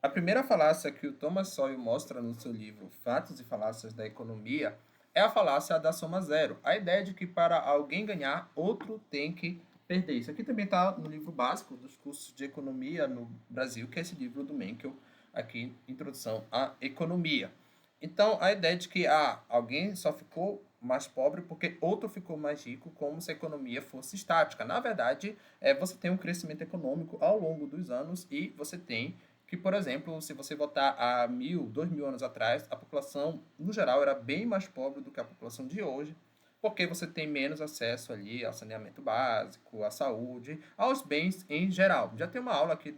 A primeira falácia que o Thomas Sowell mostra no seu livro Fatos e Falácias da Economia é a falácia da soma zero. A ideia de que para alguém ganhar, outro tem que perder. Isso aqui também está no livro básico dos cursos de economia no Brasil, que é esse livro do Menkel, aqui, Introdução à Economia. Então, a ideia de que alguém só ficou mais pobre porque outro ficou mais rico, como se a economia fosse estática. Na verdade, você tem um crescimento econômico ao longo dos anos e você tem que, por exemplo, se você voltar a 1.000, 2.000 anos atrás, a população, no geral, era bem mais pobre do que a população de hoje, porque você tem menos acesso ali ao saneamento básico, à saúde, aos bens em geral. Já tem uma aula aqui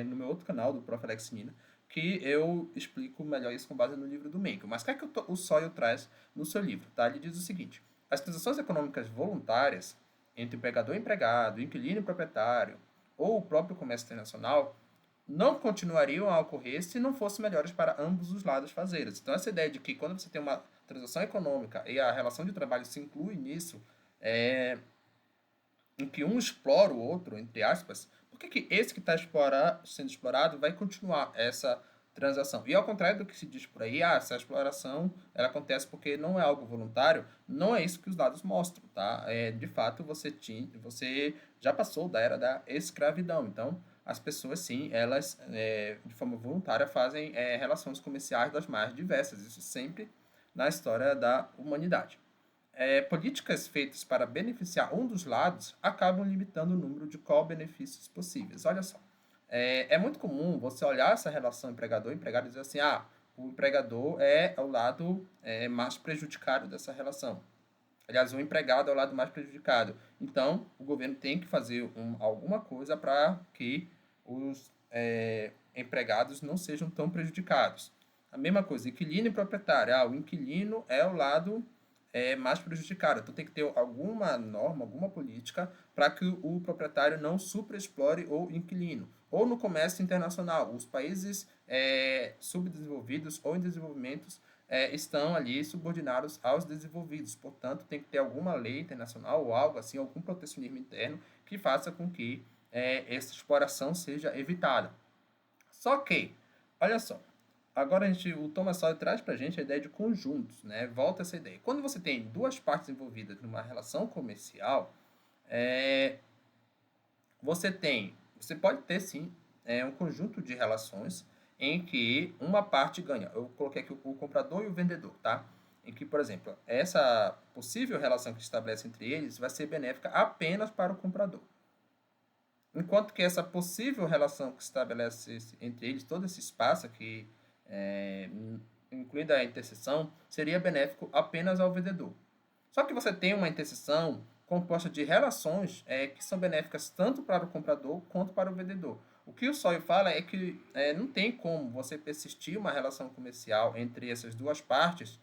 no meu outro canal, do Prof. Alex Nina, que eu explico melhor isso com base no livro do Mencken. Mas o que é que o Sawyer traz no seu livro? Tá? Ele diz o seguinte: as transações econômicas voluntárias entre empregador e empregado, inquilino e proprietário, ou o próprio comércio internacional, não continuariam a ocorrer se não fossem melhores para ambos os lados fazerem. Então, essa ideia de que quando você tem uma transação econômica e a relação de trabalho se inclui nisso, em que um explora o outro, entre aspas, por que esse que está sendo explorado vai continuar essa transação? E ao contrário do que se diz por aí, essa exploração ela acontece porque não é algo voluntário, não é isso que os dados mostram, tá? De fato, você já passou da era da escravidão, então as pessoas sim, elas de forma voluntária fazem relações comerciais das mais diversas, isso sempre na história da humanidade. Políticas feitas para beneficiar um dos lados acabam limitando o número de co-benefícios possíveis. Olha só, é muito comum você olhar essa relação empregador-empregado e dizer assim, o empregador é o lado mais prejudicado dessa relação. Aliás, o empregado é o lado mais prejudicado. Então, o governo tem que fazer alguma coisa para que os empregados não sejam tão prejudicados. A mesma coisa, inquilino e proprietário. O inquilino é o lado mais prejudicado. Então, tem que ter alguma norma, alguma política para que o proprietário não superexplore o inquilino. Ou no comércio internacional, os países subdesenvolvidos ou em desenvolvimento estão ali subordinados aos desenvolvidos. Portanto, tem que ter alguma lei internacional ou algo assim, algum protecionismo interno que faça com que essa exploração seja evitada. Só que, olha só, agora o Thomas Sowell traz para a gente a ideia de conjuntos, né? Volta essa ideia. Quando você tem duas partes envolvidas numa relação comercial, é, você pode ter sim um conjunto de relações em que uma parte ganha. Eu coloquei aqui o comprador e o vendedor, tá? Em que, por exemplo, essa possível relação que se estabelece entre eles vai ser benéfica apenas para o comprador. Enquanto que essa possível relação que se estabelece entre eles, todo esse espaço aqui, incluindo a interseção, seria benéfico apenas ao vendedor. Só que você tem uma interseção composta de relações que são benéficas tanto para o comprador quanto para o vendedor. O que o Sawyer fala é que não tem como você persistir uma relação comercial entre essas duas partes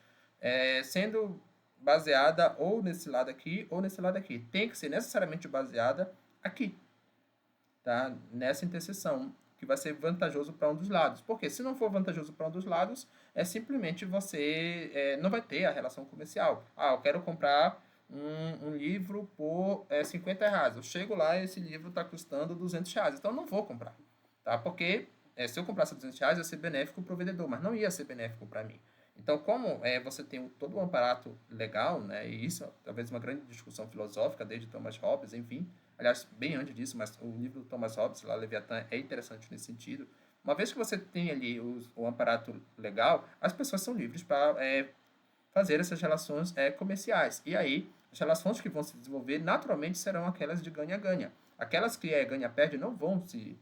sendo baseada ou nesse lado aqui ou nesse lado aqui. Tem que ser necessariamente baseada aqui, tá? Nessa interseção, que vai ser vantajoso para um dos lados. Porque se não for vantajoso para um dos lados, simplesmente você não vai ter a relação comercial. Eu quero comprar um livro por R$ 50. Eu chego lá e esse livro está custando R$ 200. Então eu não vou comprar. Tá? Porque se eu comprasse R$ 200, ia ser benéfico para o vendedor, mas não ia ser benéfico para mim. Então, como você tem todo um aparato legal, né, e isso talvez uma grande discussão filosófica, desde Thomas Hobbes, enfim, aliás, bem antes disso, mas o livro do Thomas Hobbes, lá, Leviatã, é interessante nesse sentido. Uma vez que você tem ali o aparato legal, as pessoas são livres para fazer essas relações comerciais. E aí, as relações que vão se desenvolver naturalmente serão aquelas de ganha-ganha. Aquelas que ganha-perde não vão se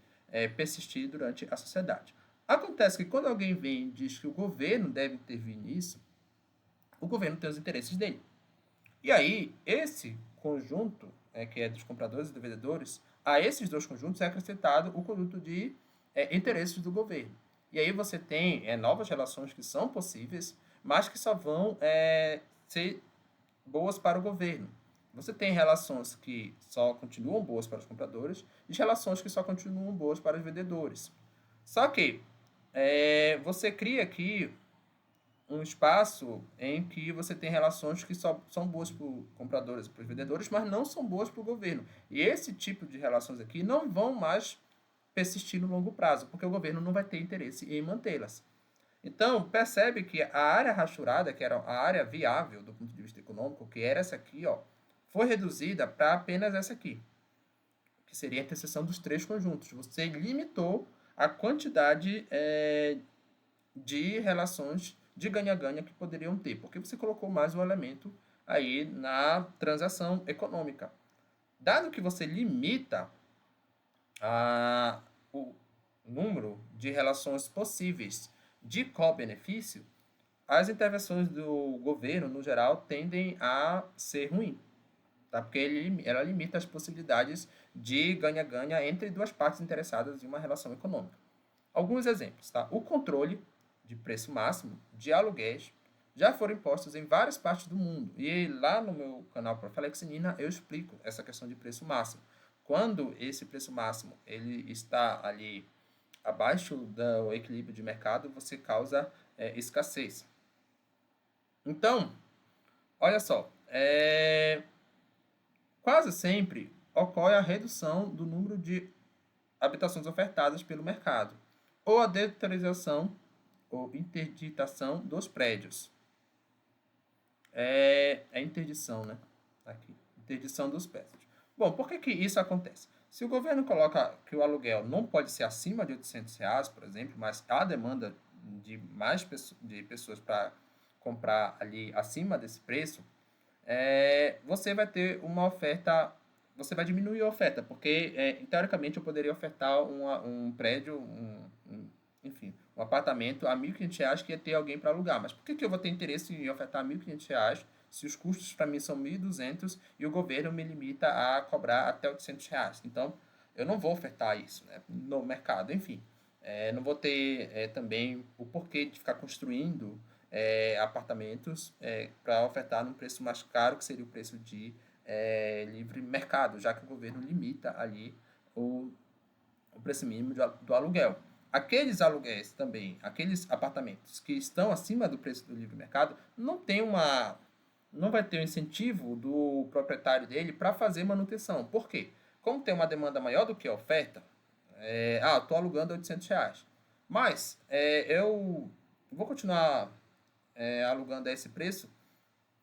persistir durante a sociedade. Acontece que quando alguém vem e diz que o governo deve intervir nisso, o governo tem os interesses dele. E aí, esse conjunto, que é dos compradores e dos vendedores, a esses dois conjuntos é acrescentado o conjunto de interesses do governo. E aí você tem novas relações que são possíveis, mas que só vão ser boas para o governo. Você tem relações que só continuam boas para os compradores e relações que só continuam boas para os vendedores. Só que você cria aqui um espaço em que você tem relações que só são boas para os compradores e para os vendedores, mas não são boas para o governo. E esse tipo de relações aqui não vão mais persistir no longo prazo, porque o governo não vai ter interesse em mantê-las. Então, percebe que a área rachurada, que era a área viável do ponto de vista econômico, que era essa aqui, ó, foi reduzida para apenas essa aqui, que seria a interseção dos três conjuntos. Você limitou a quantidade de relações de ganha-ganha que poderiam ter, porque você colocou mais um elemento aí na transação econômica. Dado que você limita o número de relações possíveis de co-benefício, as intervenções do governo, no geral, tendem a ser ruins, tá? Porque ela limita as possibilidades de ganha-ganha entre duas partes interessadas em uma relação econômica. Alguns exemplos, tá? O controle de preço máximo de aluguéis já foram impostos em várias partes do mundo. E lá no meu canal Profilexinina eu explico essa questão de preço máximo. Quando esse preço máximo ele está ali abaixo do equilíbrio de mercado, você causa escassez. Então, olha só, quase sempre ocorre a redução do número de habitações ofertadas pelo mercado, ou a deterioração ou interditação dos prédios. É interdição, né? Aqui, interdição dos prédios. Bom, por que isso acontece? Se o governo coloca que o aluguel não pode ser acima de R$ 800, por exemplo, mas há demanda de mais pessoas para comprar ali acima desse preço, você vai ter uma oferta, você vai diminuir a oferta, porque teoricamente eu poderia ofertar um prédio, enfim, um apartamento a R$ 1.500 que ia ter alguém para alugar. Mas por que eu vou ter interesse em ofertar R$ 1.500 se os custos para mim são 1.200 e o governo me limita a cobrar até R$ 800? Então, eu não vou ofertar isso, né, no mercado. Enfim, não vou ter também o porquê de ficar construindo apartamentos para ofertar num preço mais caro, que seria o preço de livre mercado, já que o governo limita ali o preço mínimo do aluguel. Aqueles aluguéis também, aqueles apartamentos que estão acima do preço do livre mercado, não vai ter um incentivo do proprietário dele para fazer manutenção. Por quê? Como tem uma demanda maior do que a oferta, estou alugando a R$ 800, mas eu vou continuar alugando a esse preço,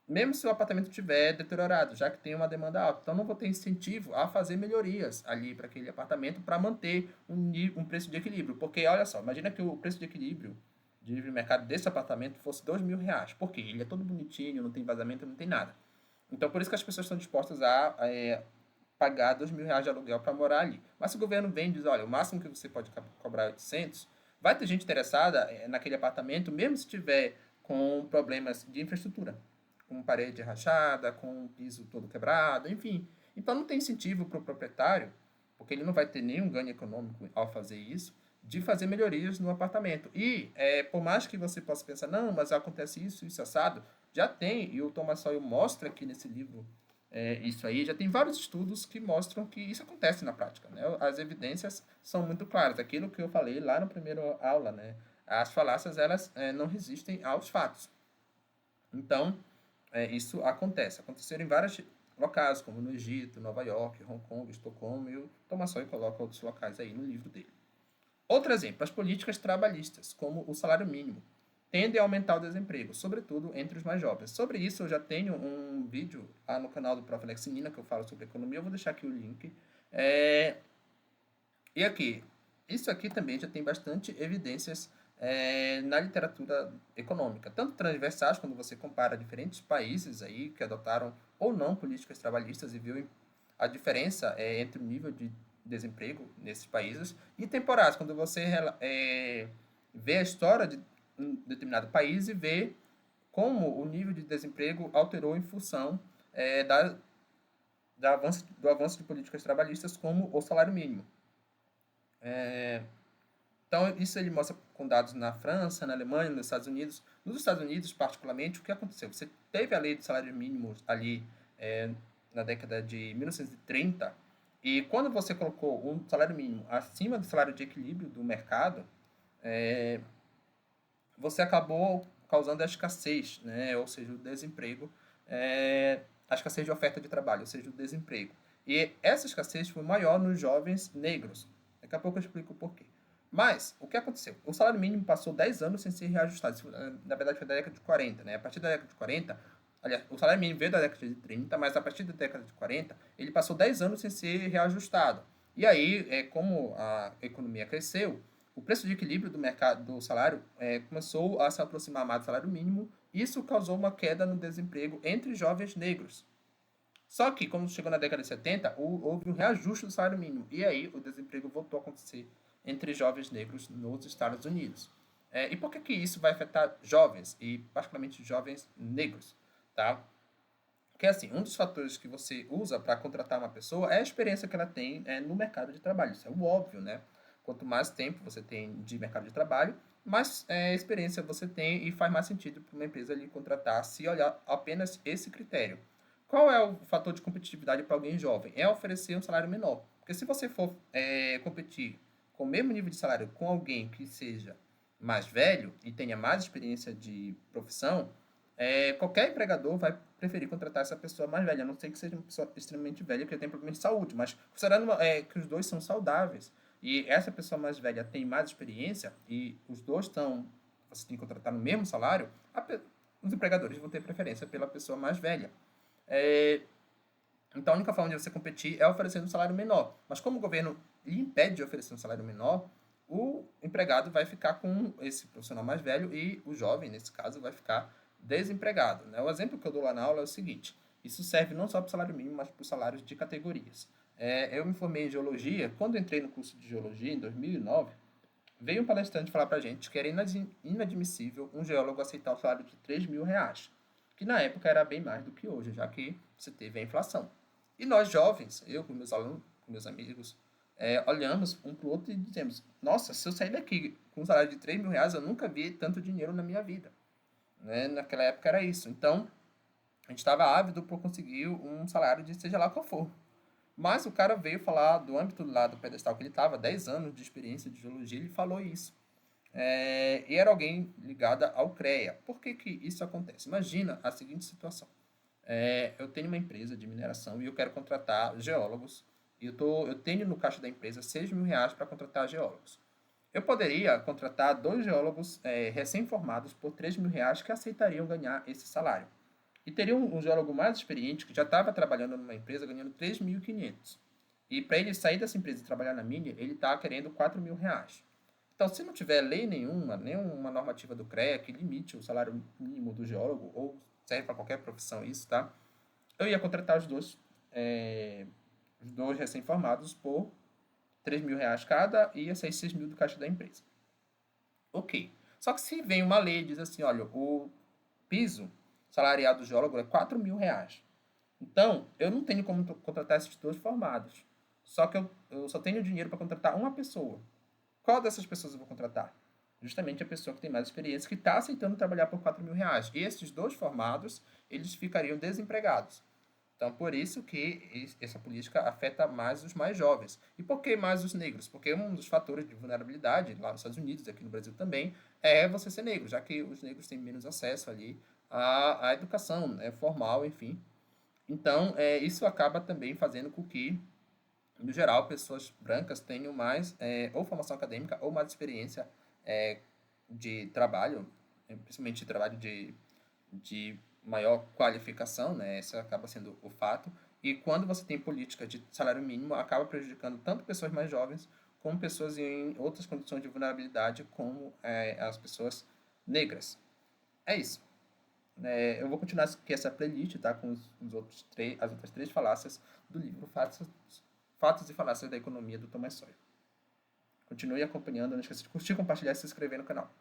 mesmo se o apartamento estiver deteriorado, já que tem uma demanda alta. Então, não vou ter incentivo a fazer melhorias ali para aquele apartamento para manter um preço de equilíbrio. Porque, olha só, imagina que o preço de equilíbrio de livre mercado desse apartamento fosse R$ 2.000. Por quê? Ele é todo bonitinho, não tem vazamento, não tem nada. Então, por isso que as pessoas estão dispostas a pagar R$ 2.000 de aluguel para morar ali. Mas se o governo vem e diz, olha, o máximo que você pode cobrar é 800, vai ter gente interessada naquele apartamento, mesmo se tiver com problemas de infraestrutura, com parede rachada, com o piso todo quebrado, enfim. Então não tem incentivo para o proprietário, porque ele não vai ter nenhum ganho econômico ao fazer isso, de fazer melhorias no apartamento. E por mais que você possa pensar, não, mas acontece isso assado, já tem, e o Thomas Sowell mostra aqui nesse livro isso aí, já tem vários estudos que mostram que isso acontece na prática, né? As evidências são muito claras, aquilo que eu falei lá na primeira aula, né? As falácias, elas não resistem aos fatos. Então, isso aconteceram em vários locais, como no Egito, Nova York, Hong Kong, Estocolmo, e o Thomas Sowell coloca outros locais aí no livro dele. Outro exemplo, as políticas trabalhistas, como o salário mínimo, tendem a aumentar o desemprego, sobretudo entre os mais jovens. Sobre isso eu já tenho um vídeo lá no canal do Profilexinina que eu falo sobre economia, eu vou deixar aqui o link. E aqui, isso aqui também já tem bastante evidências na literatura econômica, tanto transversais, quando você compara diferentes países aí que adotaram ou não políticas trabalhistas e viu a diferença entre o nível de desemprego nesses países, e temporais, quando você vê a história de um determinado país e vê como o nível de desemprego alterou em função do avanço de políticas trabalhistas, como o salário mínimo. Então, isso ele mostra com dados na França, na Alemanha, nos Estados Unidos. Nos Estados Unidos, particularmente, o que aconteceu? Você teve a lei do salário mínimo ali na década de 1930, e quando você colocou um salário mínimo acima do salário de equilíbrio do mercado, você acabou causando a escassez, né? Ou seja, o desemprego, a escassez de oferta de trabalho, ou seja, o desemprego. E essa escassez foi maior nos jovens negros, Daqui a pouco eu explico o porquê. Mas, o que aconteceu? O salário mínimo passou 10 anos sem ser reajustado. Isso, na verdade, foi da década de 40, né? A partir da década de 40, aliás, o salário mínimo veio da década de 30, mas a partir da década de 40, ele passou 10 anos sem ser reajustado. E aí, como a economia cresceu, o preço de equilíbrio do mercado do salário começou a se aproximar mais do salário mínimo. Isso causou uma queda no desemprego entre jovens negros. Só que, quando chegou na década de 70, houve um reajuste do salário mínimo. E aí, o desemprego voltou a acontecer entre jovens negros nos Estados Unidos. E por que, que isso vai afetar jovens, e particularmente jovens negros? Tá? Porque, assim, um dos fatores que você usa para contratar uma pessoa é a experiência que ela tem no mercado de trabalho. Isso é o óbvio, né? Quanto mais tempo você tem de mercado de trabalho, mais experiência você tem e faz mais sentido para uma empresa lhe contratar se olhar apenas esse critério. Qual é o fator de competitividade para alguém jovem? É oferecer um salário menor. Porque se você for competir com o mesmo nível de salário com alguém que seja mais velho e tenha mais experiência de profissão, qualquer empregador vai preferir contratar essa pessoa mais velha, a não ser que seja uma pessoa extremamente velha que tem problemas de saúde, mas considerando que os dois são saudáveis e essa pessoa mais velha tem mais experiência e os dois você tem que contratar no mesmo salário, os empregadores vão ter preferência pela pessoa mais velha. Então, a única forma de você competir é oferecendo um salário menor. Mas como o governo lhe impede de oferecer um salário menor, o empregado vai ficar com esse profissional mais velho e o jovem, nesse caso, vai ficar desempregado. Né? O exemplo que eu dou lá na aula é o seguinte: isso serve não só para o salário mínimo, mas para os salários de categorias. Eu me formei em geologia. Quando entrei no curso de geologia, em 2009, veio um palestrante falar para a gente que era inadmissível um geólogo aceitar o salário de R$ 3.000, que na época era bem mais do que hoje, já que você teve a inflação. E nós jovens, eu com meus alunos, com meus amigos, olhamos um para o outro e dizemos: nossa, se eu sair daqui com um salário de R$ 3.000, eu nunca vi tanto dinheiro na minha vida. Né? Naquela época era isso. Então, a gente estava ávido por conseguir um salário de seja lá qual for. Mas o cara veio falar do âmbito lá do pedestal que ele estava, 10 anos de experiência de geologia, ele falou isso. E era alguém ligado ao CREA. Por que, que isso acontece? Imagina a seguinte situação. Eu tenho uma empresa de mineração e eu quero contratar geólogos. E eu tenho no caixa da empresa R$ 6.000 para contratar geólogos. Eu poderia contratar 2 geólogos recém-formados por R$ 3.000 que aceitariam ganhar esse salário. E teria um geólogo mais experiente que já estava trabalhando numa empresa ganhando 3.500. E para ele sair dessa empresa e trabalhar na minha, ele está querendo R$ 4.000. Então, se não tiver lei nenhuma normativa do CREA que limite o salário mínimo do geólogo, ou serve para qualquer profissão isso, tá? Eu ia contratar os dois recém-formados por R$ 3.000 cada e ia sair 6.000 do caixa da empresa. Ok. Só que se vem uma lei e diz assim, olha, o piso salarial do geólogo é R$ 4.000. Então, eu não tenho como contratar esses dois formados. Só que eu só tenho dinheiro para contratar uma pessoa. Qual dessas pessoas eu vou contratar? Justamente a pessoa que tem mais experiência, que está aceitando trabalhar por R$ 4.000. E esses dois formados, eles ficariam desempregados. Então, por isso que essa política afeta mais os mais jovens. E por que mais os negros? Porque um dos fatores de vulnerabilidade, lá nos Estados Unidos, aqui no Brasil também, é você ser negro, já que os negros têm menos acesso ali à educação, né, formal, enfim. Então, isso acaba também fazendo com que, no geral, pessoas brancas tenham mais ou formação acadêmica ou mais experiência de trabalho, principalmente de trabalho de maior qualificação, né? Esse acaba sendo o fato. E quando você tem política de salário mínimo, acaba prejudicando tanto pessoas mais jovens, como pessoas em outras condições de vulnerabilidade, como as pessoas negras. É isso. Eu vou continuar aqui essa playlist, tá? Com as outras 3 falácias do livro Fatos e Falácias da Economia, do Thomas Sowell. Continue acompanhando, não esqueça de curtir, compartilhar e se inscrever no canal.